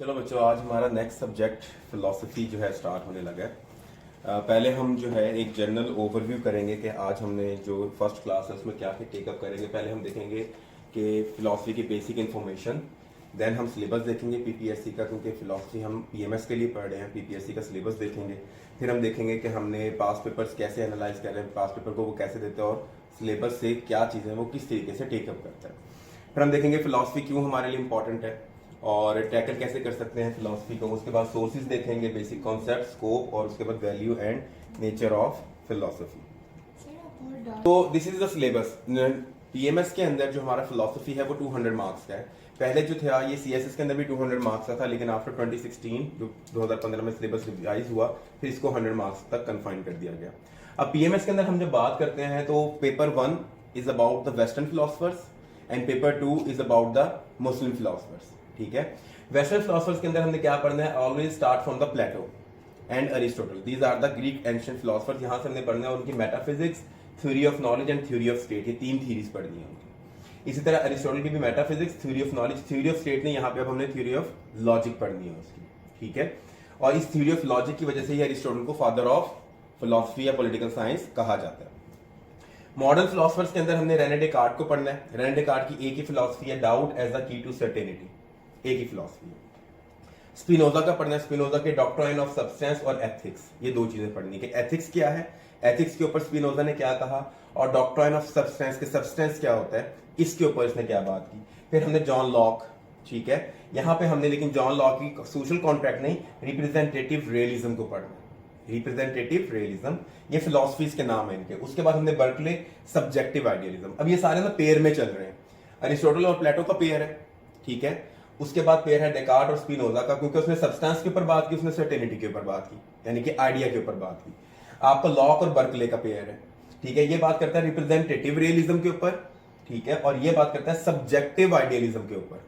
चलो बच्चों, आज हमारा नेक्स्ट सब्जेक्ट फिलॉसफी जो है स्टार्ट होने लगा है। पहले हम जो है एक जनरल ओवरव्यू करेंगे कि आज हमने जो फर्स्ट क्लास है उसमें क्या टेकअप करेंगे। पहले हम देखेंगे कि फिलॉसफी की बेसिक इन्फॉर्मेशन, देन हम सिलेबस देखेंगे पीपीएससी का, क्योंकि फिलॉसफी हम पीएमएस के लिए पढ़ रहे हैं। पीपीएससी का सिलेबस देखेंगे, फिर हम देखेंगे कि हमने पास पेपर्स कैसे एनालाइज कर रहे हैं, पास पेपर को वो कैसे देते हैं और सिलेबस से क्या चीज़ें वो किस तरीके से टेकअप करता है। फिर हम देखेंगे फिलॉसफी क्यों हमारे लिए इंपॉर्टेंट है और टैकल कैसे कर सकते हैं फिलॉसफी को। उसके बाद सोर्सेज देखेंगे, बेसिक कॉन्सेप्ट, स्कोप, और उसके बाद value and nature of philosophy. तो this is the syllabus. PMS के अंदर जो हमारा फिलॉसफी है वो 200 मार्क्स का है। पहले जो था ये सीएसएस के अंदर भी 200 मार्क्स का था, लेकिन आफ्टर 2016 जो 2015 में सिलेबस रिवाइज हुआ, फिर इसको 100 मार्क्स तक कन्फाइन कर दिया गया। अब पीएमएस के अंदर हम जब बात करते हैं तो paper 1 is about the western philosophers and paper 2 is about the Muslim philosophers. ठीक है, वेस्टर्न फिलोसफर्स के अंदर हमने क्या पढ़ना है? Always start from the Plato and Aristotle. These are the Greek ancient philosophers. यहां से हमने पढ़ना है उनकी metaphysics, theory of knowledge and theory of state. ये 3 थ्योरीज पढ़नी है उनकी। इसी तरह अरिस्टोटल की भी metaphysics, theory of knowledge, theory of state नहीं, यहाँ पे अब हमने थ्योरी ऑफ लॉजिक पढ़नी है उसकी। ठीक है, और इस थ्योरी ऑफ लॉजिक की वजह से ही अरिस्टोटल को फादर ऑफ फिलोसफी या पॉलिटिकल साइंस कहा जाता है। मॉडर्न फिलोसफर्स के अंदर हमने रेने डेकार्ट को पढ़ना है। रेने डेकार्ट की एक ही फिलोसफी है, doubt as the key to certainty, एक ही फिलोसफी है। स्पिनोजा का पढ़ना है, स्पिनोजा के डॉक्ट्राइन ऑफ सब्सटेंस और एथिक्स। ये 2 चीजें पढ़नी है कि एथिक्स क्या है, एथिक्स के ऊपर स्पिनोजा ने क्या कहा, और डॉक्ट्राइन ऑफ सब्सटेंस के सब्सटेंस क्या होता है इसके ऊपर इसने क्या बात की। फिर हमने जॉन लॉक, ठीक है, यहां पे हमने लेकिन जॉन लॉक की सोशल कॉन्ट्रैक्ट नहीं, रिप्रेजेंटेटिव रियलिज्म को पढ़ना। रिप्रेजेंटेटिव रियलिज्म, ये फिलोसफीज के नाम है इनके। उसके बाद हमने बर्कले, सब्जेक्टिव आइडियलिज्म। अब ये सारे ना पेयर में चल रहे हैं, अरिस्टोटल और प्लेटो का पेयर है। ठीक है, उसके बाद पेयर है डेकार्ट और स्पिनोजा का, क्योंकि उसने सब्सटेंस के ऊपर बात की, उसने सर्टेनिटी के ऊपर बात की, यानी कि आइडिया के ऊपर बात की। आपका लॉक और बर्कले का पेयर है। ठीक है, ये बात करता है रिप्रेजेंटेटिव रियलिज्म के ऊपर, ठीक है, और ये बात करता है सब्जेक्टिव आइडियलिज्म के ऊपर।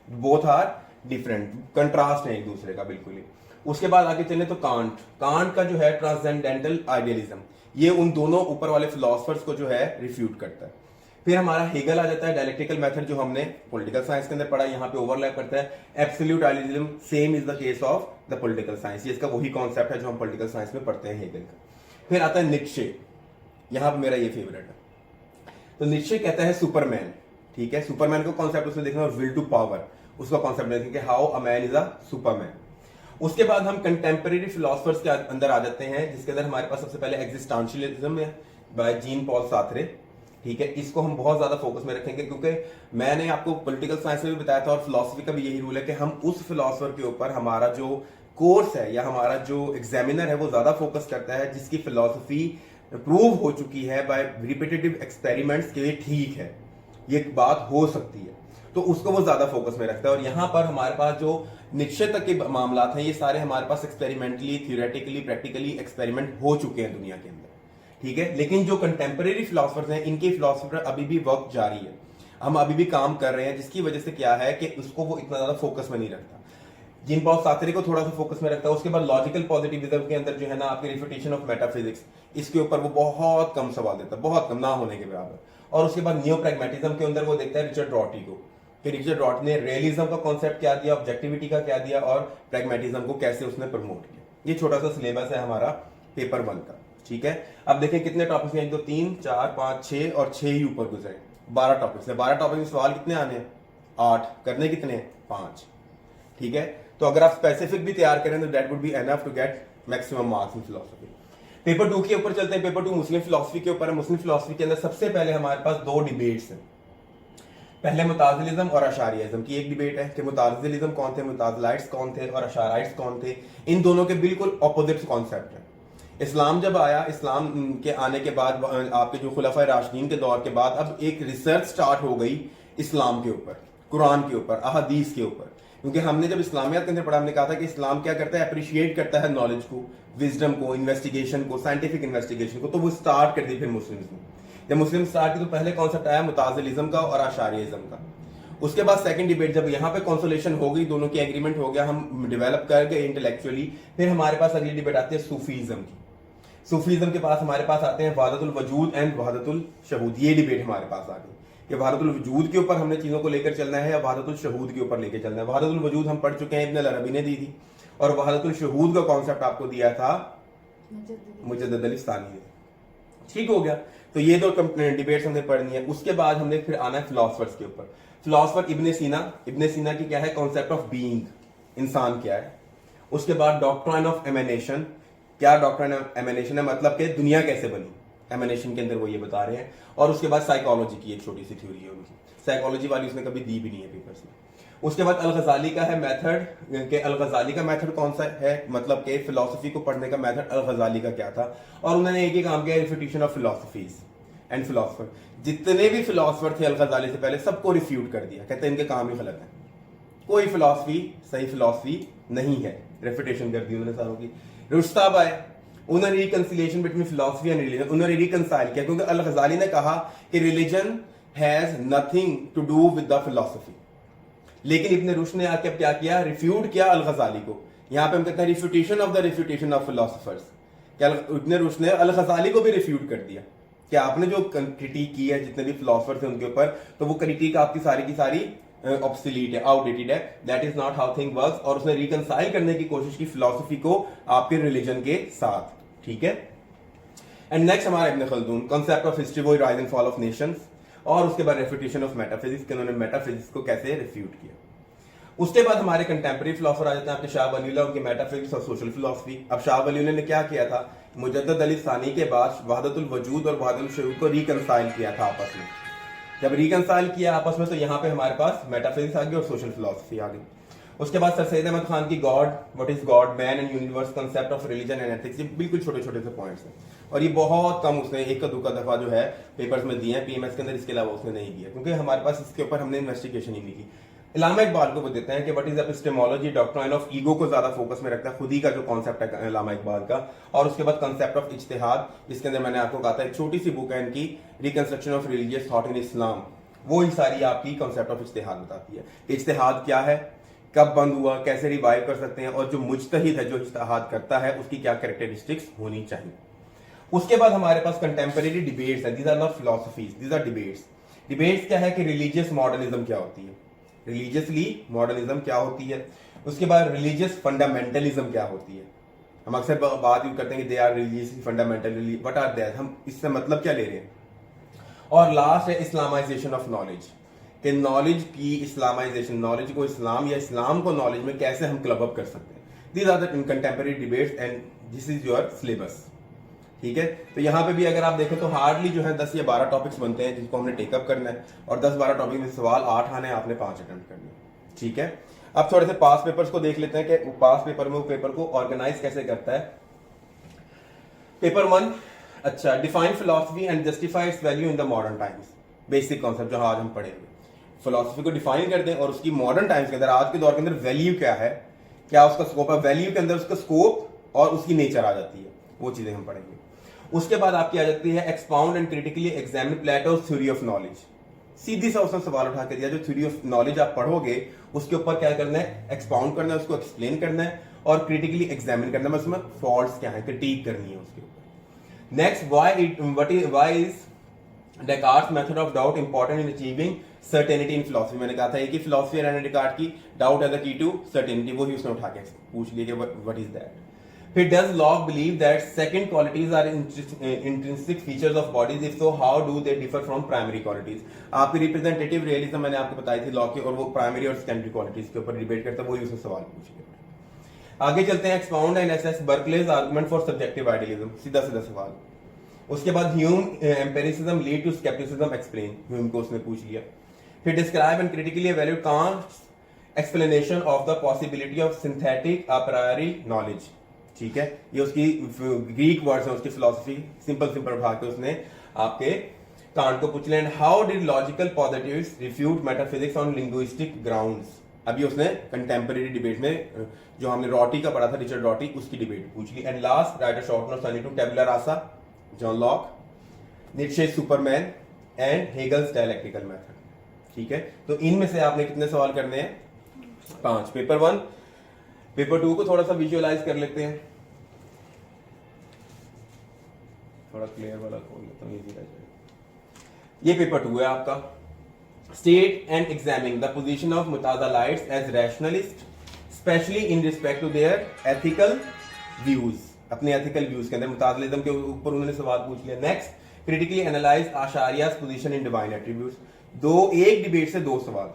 बोथ आर डिफरेंट, कंट्रास्ट है एक दूसरे का बिल्कुल ही। उसके बाद आगे चले तो कांट, कांट का जो है ट्रांसेंडेंटल आइडियलिज्म, ये उन दोनों ऊपर वाले फिलोसफर्स को जो है रिफ्यूट करता है। फिर हमारा हेगल आ जाता है, डायलेक्टिकल मेथड जो हमने पॉलिटिकल साइंस के अंदर पढ़ा, यहाँ पे ओवरलैप करता है। Absolute idealism same is the case of the political science, ये इसका वही कॉन्सेप्ट है जो हम पॉलिटिकल साइंस में पढ़ते हैं हेगल का। फिर आता है नीत्शे, यहाँ पे मेरा ये फेवरेट है। तो नीत्शे कहता है सुपरमैन, ठीक है, सुपरमैन का कॉन्सेप्ट उसमें देखना, विल टू पावर उसका कॉन्सेप्ट देखेंगे, how a man is a Superman. उसके बाद हम कंटेम्परेरी फिलोसफर्स के अंदर आ जाते हैं, जिसके अंदर हमारे पास सबसे पहले एग्जिस्टेंशियलिज्म है बाय जीन पॉल सार्थरे। ठीक है, इसको हम बहुत ज्यादा फोकस में रखेंगे, क्योंकि मैंने आपको पॉलिटिकल साइंस में भी बताया था और फिलोसफी का भी यही रूल है कि हम उस फिलोसफर के ऊपर हमारा जो कोर्स है या हमारा जो एग्जामिनर है वो ज्यादा फोकस करता है जिसकी फिलोसफी प्रूव हो चुकी है बाय रिपीटेटिव एक्सपेरिमेंट्स के लिए ठीक है, ये बात हो सकती है, तो उसको वो ज्यादा फोकस में रखता है। और यहाँ पर हमारे पास जो निश्चय तक के मामला हैं, ये सारे हमारे पास एक्सपेरिमेंटली, थियोरेटिकली, प्रैक्टिकली एक्सपेरिमेंट हो चुके हैं दुनिया के अंदर। ठीक है, लेकिन जो कंटेम्परेरी फिलोसफर्स हैं, इनके फिलोसफर अभी भी वर्क जारी है, हम अभी भी काम कर रहे हैं, जिसकी वजह से क्या है कि उसको वो इतना ज्यादा फोकस में नहीं रखता। जीन पॉल सार्थरे को थोड़ा सा फोकस में रखता है। उसके बाद लॉजिकल पॉजिटिविज्म के अंदर जो है ना आपकी रिफ्यूटेशन ऑफ मेटाफिजिक्स, इसके ऊपर वो बहुत कम सवाल देता है, बहुत कम, ना होने के बराबर। और उसके बाद नियो प्रैग्मेटिज्म के अंदर वो देखता है रिचर्ड रॉटी को, कि रिचर्ड रॉटी ने रियलिज्म का कॉन्सेप्ट क्या दिया, ऑब्जेक्टिविटी का क्या दिया, और प्रैग्मेटिज्म को कैसे उसने प्रमोट किया। ये छोटा सा सिलेबस है हमारा पेपर 1 का। ठीक है, अब देखें कितने टॉपिक्स हैं, 1 2 3 4 5 6 और 6 ही ऊपर गुजरे, 12 टॉपिक्स है। 12 टॉपिक में सवाल कितने आने हैं? 8, करने कितने हैं? 5। ठीक है, तो अगर आप स्पेसिफिक भी तैयार करें तो that would be enough to get maximum marks in philosophy. Paper 2 के ऊपर चलते हैं। पेपर 2 मुस्लिम फिलोसफी के ऊपर है। मुस्लिम फिलोसफी के अंदर सबसे पहले हमारे पास 2 डिबेट्स हैं। पहले मुताजिलिज्म और अशारियज्म की एक डिबेट है कि मुताजिलिज्म कौन थे, मुताजिलाइट्स कौन थे और अशाराइट्स कौन थे। इन दोनों के बिल्कुल ऑपोजिट कॉन्सेप्ट है। इस्लाम जब आया, इस्लाम के आने के बाद आपके जो खुलफाए राशिदीन के दौर के बाद अब एक रिसर्च स्टार्ट हो गई इस्लाम के ऊपर, कुरान के ऊपर, अहादीस के ऊपर। क्योंकि हमने जब इस्लामियत के अंदर पढ़ा, हमने कहा था कि इस्लाम क्या करता है, अप्रिशिएट करता है नॉलेज को, विजडम को, इन्वेस्टिगेशन को, साइंटिफिक इन्वेस्टिगेशन को। तो वो स्टार्ट कर दी फिर मुस्लिम्स ने। जब मुस्लिम स्टार्ट की तो पहले कॉन्सेप्ट आया मुताजिलिज्म का और अशारियज्म का। उसके बाद सेकंड डिबेट जब यहाँ पे कॉन्सोलेशन हो गई, दोनों की एग्रीमेंट हो गया, हम डेवलप कर गए इंटेलेक्चुअली, फिर हमारे पास अगली डिबेट आती है सूफीज्म की। सूफीज्म के पास हमारे पास आते हैं वहदतुल वजूद एंड वहदतुल शहूद, ये डिबेट हमारे पास आ गई। कि वहादतुल वजूद के ऊपर हमने चीज़ों को लेकर चलना है या वहादतुल शहूद के ऊपर लेकर चलना है। वहादतुल वजूद हम पढ़ चुके हैं, इब्न अल अरबी ने दी थी, और वहादतुल शहूद का कॉन्सेप्ट आपको दिया था मुजद्दिद अली सानी ने। ठीक हो गया, तो ये दो डिबेट्स हमने पढ़नी है। उसके बाद हमने फिर आना है फिलोसफर्स के ऊपर। फिलोसफर इब्न सीना की क्या है कॉन्सेप्ट ऑफ बीइंग, इंसान क्या है। उसके बाद डॉक्ट्राइन ऑफ एमिनेशन, क्या डॉक्ट्राइन ऑफ एमिनेशन है, मतलब कि दुनिया कैसे बनी, एमिनेशन के अंदर वो ये बता रहे हैं। और उसके बाद साइकोलॉजी की एक छोटी सी थ्योरी है उनकी, साइकोलॉजी वाली उसने कभी दी भी नहीं है पेपर्स में। उसके बाद अल-गज़ाली का है मेथड, कि अल-गज़ाली का मेथड कौन सा है, मतलब कि फिलोसफी को पढ़ने का मेथड अल-गज़ाली का क्या था। और उन्होंने एक ही काम किया, refutation of philosophies and philosopher. जितने भी फिलोसफर थे अल-गज़ाली से पहले सबको रिफ्यूट कर दिया, कहते हैं इनके काम ही गलत है, कोई फिलोसफी सही फिलोसफी नहीं है, रेफिटेशन कर दी उन्होंने सारों की। रुश्ताब आए, उन्होंने reconciliation between philosophy and religion, उन्होंने रिकंसाइल किया, क्योंकि अल-गज़ाली ने कहा कि religion has nothing to do with the philosophy. लेकिन इब्न रुश्द ने आके क्या किया, रिफ्यूट किया अल-गज़ाली को। यहां पे हम कहते हैं refutation of the refutation of philosophers. क्या इब्न रुश्द ने अल-गज़ाली को भी रिफ्यूट कर दिया कि आपने जो क्रिटिक की है जितने भी फिलोसफर थे उनके ऊपर, तो वो क्रिटिक आपकी सारी की सारी ऑब्सोलीट है, आउटडेटेड है, that is not how thing works. और उसने रिकंसाइल करने की कोशिश की फिलोसफी को आपके रिलीजन के साथ। ठीक है, एंड नेक्स्ट हमारा इब्न खल्दून, कांसेप्ट ऑफ हिस्ट्री, वो rise and fall of Nations. और उसके बाद रेफ्यूटेशन ऑफ मेटाफिजिक्स, कि उन्होंने मेटाफिजिक्स को कैसे रिफ्यूट किया। उसके बाद हमारे कंटेम्प्रेरी फिलोसफर आ जाते हैं आपके शाह वलीउल्लाह, उनकी मेटाफिजिक्स और सोशल फिलोसफी। अब शाह वलीउल्लाह ने क्या किया था, मुजद्दिद अली सानी के बाद वहदतुल वजूद और वहदतुल शहूद को रिकंसाइल किया था आपस में। जब रिकंसाइल किया आपस में, तो यहाँ पे हमारे पास मेटाफिजिक्स आ गई और सोशल फिलोसफी आ गई। उसके बाद सर सैयद अहमद खान की God, what is God, man and universe, concept of religion and ethics, ये बिल्कुल छोटे छोटे से पॉइंट्स हैं और ये बहुत कम उसने एक का दो का दफा जो है पेपर्स में दिए हैं पीएमएस के अंदर, इसके अलावा उसने नहीं दिया, क्योंकि हमारे पास इसके ऊपर हमने इन्वेस्टिगेशन ही नहीं की। इल्लामा इकबाल को वो देते हैं कि what is epistemology, doctrine of ego को ज्यादा फोकस में रखता है, खुद ही का जो कॉन्सेप्ट है इल्लामा इकबाल का। और उसके बाद कांसेप्ट ऑफ इज्तिहाद, जिसके अंदर मैंने आपको कहा था एक छोटी सी बुक है इनकी, reconstruction of religious thought in Islam, वो ही सारी आपकी कॉन्सेप्ट ऑफ इज्तिहाद बताती है। इज्तिहाद क्या है, कब बंद हुआ, कैसे रिवाइव कर सकते हैं, और जो मुज्तहिद है जो इज्तिहाद करता है उसकी क्या कैरेक्टरिस्टिक्स होनी चाहिए। उसके बाद हमारे पास कंटेम्परेरी डिबेट्स है, these are not philosophies, these are debates. Debates क्या है कि रिलीजियस मॉडर्निज्म क्या होती है, रिलीजियसली मॉडर्निज्म क्या होती है। उसके बाद रिलीजियस फंडामेंटलिज्म क्या होती है। हम अक्सर बात यूज करते हैं कि they are religiously fundamental, what are that, हम इससे मतलब क्या ले रहे हैं। और लास्ट है इस्लामाइजेशन ऑफ नॉलेज, कि नॉलेज की इस्लामाइजेशन, नॉलेज को इस्लाम या इस्लाम को नॉलेज में कैसे हम क्लब अप कर सकते हैं। These are the contemporary debates and this is your syllabus. ठीक है, तो यहाँ पे भी अगर आप देखें तो हार्डली जो है 10 या 12 टॉपिक्स बनते हैं जिसको हमने टेकअप करना है, और 10-12 टॉपिक में सवाल 8 आने हैं, आपने 5 अटेम्प्ट करने हैं। ठीक है, अब थोड़े से पास पेपर्स को देख लेते हैं कि पास पेपर में वो पेपर को ऑर्गेनाइज कैसे करता है। पेपर 1, अच्छा, define philosophy and justify it's value in the modern times, basic concept जो आज हम पढ़ेंगे। फिलोसफी को डिफाइन कर दें और उसकी मॉडर्न टाइम्स के अंदर, आज के दौर के अंदर वैल्यू क्या है, क्या उसका स्कोप है, वैल्यू के अंदर उसका स्कोप और उसकी नेचर आ जाती है, वो चीजें हम पढ़ेंगे। उसके बाद आपकी आ जाती है expound and critically examine Plato's theory of knowledge. सीधी सा उसने सवाल उठा के दिया, जो थ्योरी ऑफ नॉलेज आप पढ़ोगे उसके ऊपर क्या करना है, एक्सपाउंड करना है, उसको एक्सप्लेन करना है और क्रिटिकली एग्जामिन करना है, उसमें फॉल्ट्स क्या है, क्रिटिक करनी है उसके ऊपर। Next, why is Descartes method of doubt important in achieving certainty in philosophy. मैंने कहा था एक ही फिलोसफी है डेकार्ट की, doubt as the key to certainty, वो ही उसने उठा के पूछ लिया कि व्हाट इज दैट। फिर does Locke believe that second qualities are intrinsic features of bodies? If so, how do they differ from primary qualities? आपकी रिप्रेजेंटेटिव रियलिज्म मैंने आपको बताई थी लॉ की, और वो प्राइमरी और सेकेंडरी क्वालिटीज के ऊपर डिबेट करता है, वही उससे सवाल पूछेगा। आगे चलते हैं, expound and assess Berkeley's argument for subjective idealism, सीधा सीधा सवाल। उसके बाद Hume empiricism lead to scepticism explain, Hume को उसने पूछ लिया। फिर describe and critically evaluate Kant's explanation of the possibility of synthetic a priori knowledge. ठीक है, ये उसकी ग्रीक वर्ड्स है, उसकी फिलोसफी सिंपल उठा के उसने आपके कांट को पूछ लिया। How did logical positivist refute metaphysics on linguistic grounds. अभी उसने कंटेम्परेरी डिबेट में जो हमने रॉटी का पढ़ा था, रिचर्ड रॉटी, उसकी डिबेट पूछ ली। And last, write a short note to tabula rasa, John Locke, Nietzsche superman and Hegel's dialectical method. ठीक है, तो इनमें से आपने कितने सवाल करने हैं, 5। पेपर 1। पेपर 2 को थोड़ा सा विजुअलाइज कर लेते हैं, थोड़ा क्लियर वाला खोल लेता हूँ, इजी रह जाएगा। ये पेपर 2 है आपका, state and examine the position of Mutazilites as rationalists, especially in respect to their ethical views. अपने ethical views के अंदर मुताज़िलिज़्म के ऊपर उन्होंने सवाल पूछ लिया. Next, critically analyze Ash'ariya's position in divine attributes. एक डिबेट से 2 सवाल.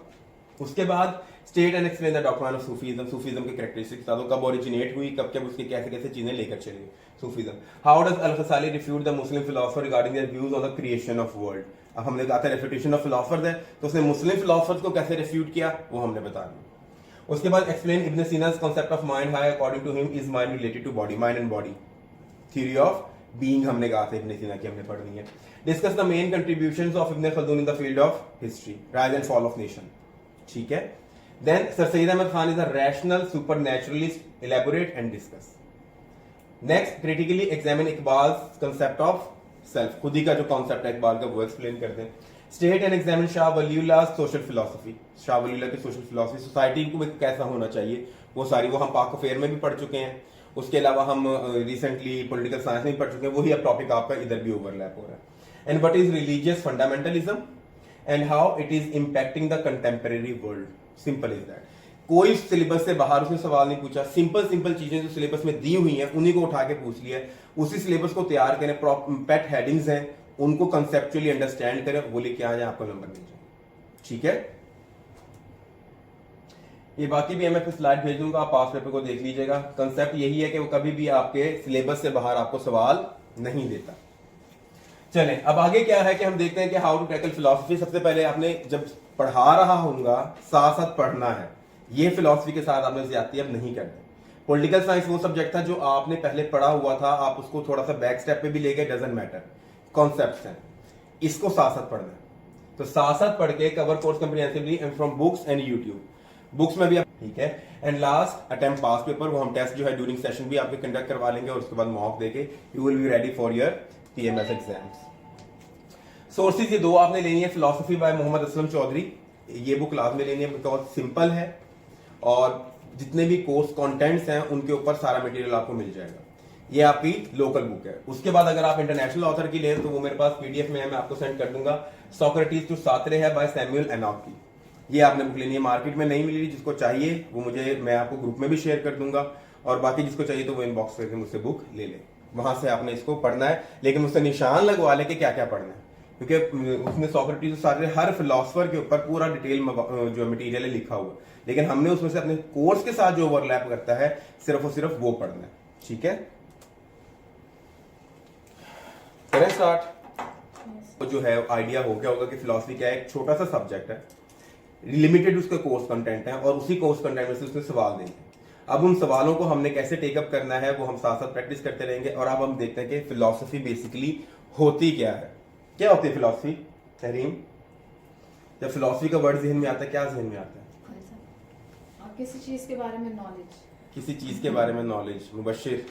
उसके बाद state and explain the doctrine of Sufism. Sufism के characteristics बता दो, कब originate हुई, कब कब उसके कैसे कैसे चीजें लेकर चली. Sufism. How does Al-Ghazali refute the Muslim philosopher regarding their views on the creation of world? अब हमने कहा था refutation of philosophers है, तो उसने मुस्लिम philosophers को कैसे refute किया वो हमने बता दिया. उसके बाद explain Ibn Sina's concept of mind, how according to him is mind related to body, mind and body. Theory of being हमने कहा था Ibn Sina की हमने पढ़नी है. Discuss the main contributions of Ibn Khaldun in the field of history, rise and fall of nation. ठीक है. Then Sir Sayyid Ahmad Khan is a rational supernaturalist. Elaborate and discuss. Next, critically examine Iqbal's concept of self. खुद ही का जो concept है इकबाल का वो explain कर दें. State and examine Shah Waliullah's social philosophy. Shah Waliullah की social philosophy, society को कैसा होना चाहिए वो सारी वो हम पाक अफेयर में भी पढ़ चुके हैं. उसके अलावा हम recently political science में भी पढ़ चुके हैं. वही अब टॉपिक आपका इधर भी ओवरलैप हो रहा है. And what is religious fundamentalism and how it is impacting the contemporary world. Simple is that. कोई सिलेबस से बाहर उसने सवाल नहीं पूछा. सिंपल चीजें जो सिलेबस में दी हुई हैं उन्हीं को उठा के पूछ लिया. उसी सिलेबस को तैयार करें, पेट हेडिंग्स हैं उनको कंसेप्चुअली अंडरस्टैंड करें, वो लेके आ जाए, आपको नंबर मिल जाए. ठीक है. ये बाकी भी मैं स्लाइड भेज दूंगा, आप पास पेपर को देख लीजिएगा. कंसेप्ट यही है कि वो कभी भी आपके सिलेबस से बाहर आपको सवाल नहीं देता. चलें, अब आगे क्या है कि हम देखते हैं कि हाउ टू टैकल फिलॉसफी. सबसे पहले आपने जब पढ़ा रहा होऊंगा साथ साथ पढ़ना है. ये फिलॉसफी के साथ आपने ज्यादती अब नहीं करनी. पॉलिटिकल साइंस वो सब्जेक्ट था जो आपने पहले पढ़ा हुआ था, आप उसको थोड़ा सा बैक स्टेप पे भी ले गए, डजंट मैटर. कॉन्सेप्ट्स हैं, इसको साथ साथ पढ़ना है. तो साथ साथ पढ़ के cover course comprehensively and from books and YouTube. Books में भी आप ठीक है. And last attempt past paper, वो हम टेस्ट जो है ड्यूरिंग सेशन भी आपके कंडक्ट करवा लेंगे और उसके बाद मॉक देके you will be ready for your PMS exams. Sources ये 2 आपने लेनी है. फिलॉसफी बाय मोहम्मद असलम चौधरी, ये बुक क्लास में लेनी है, बिकॉज सिंपल है और जितने भी कोर्स कंटेंट्स हैं उनके ऊपर सारा मटेरियल आपको मिल जाएगा. ये आपकी लोकल बुक है. उसके बाद अगर आप इंटरनेशनल ऑथर की लें तो वो मेरे पास पीडीएफ में है, मैं आपको सेंड कर दूंगा. सोक्रेटिस टू सात्रे है बाय सैमुअल एनॉक की. ये आपने बुक लेनी है, मार्केट में नहीं मिली. जिसको चाहिए वो मैं आपको ग्रुप में भी शेयर कर दूंगा, और बाकी जिसको चाहिए तो वो इनबॉक्स करके मुझसे बुक ले ले. वहां से आपने इसको पढ़ना है, लेकिन उससे निशान लगवा ले कि क्या क्या पढ़ना है, क्योंकि उसमें सोक्रेटिस सारे हर फिलोसफर के ऊपर पूरा डिटेल जो मटेरियल है लिखा हुआ. लेकिन हमने उसमें से अपने कोर्स के साथ जो ओवरलैप करता है सिर्फ और सिर्फ वो पढ़ना है. ठीक है, करें स्टार्ट. तो जो है आइडिया हो गया होगा कि फिलोसफी क्या है. एक छोटा सा सब्जेक्ट है, लिमिटेड उसका कोर्स कंटेंट है, और उसी कोर्स कंटेंट में से उसमें सवाल देंगे. अब उन सवालों को हमने कैसे टेकअप करना है वो हम साथ साथ प्रैक्टिस करते रहेंगे. और अब हम देखते हैं कि फिलोसफी बेसिकली होती क्या है. क्या होती है फिलॉसफी तहरीम? जब फिलॉसफी का वर्ड जहन में आता है क्या जहन में आता है? किसी चीज के बारे में नॉलेज. किसी चीज के बारे में नॉलेज. मुबशिर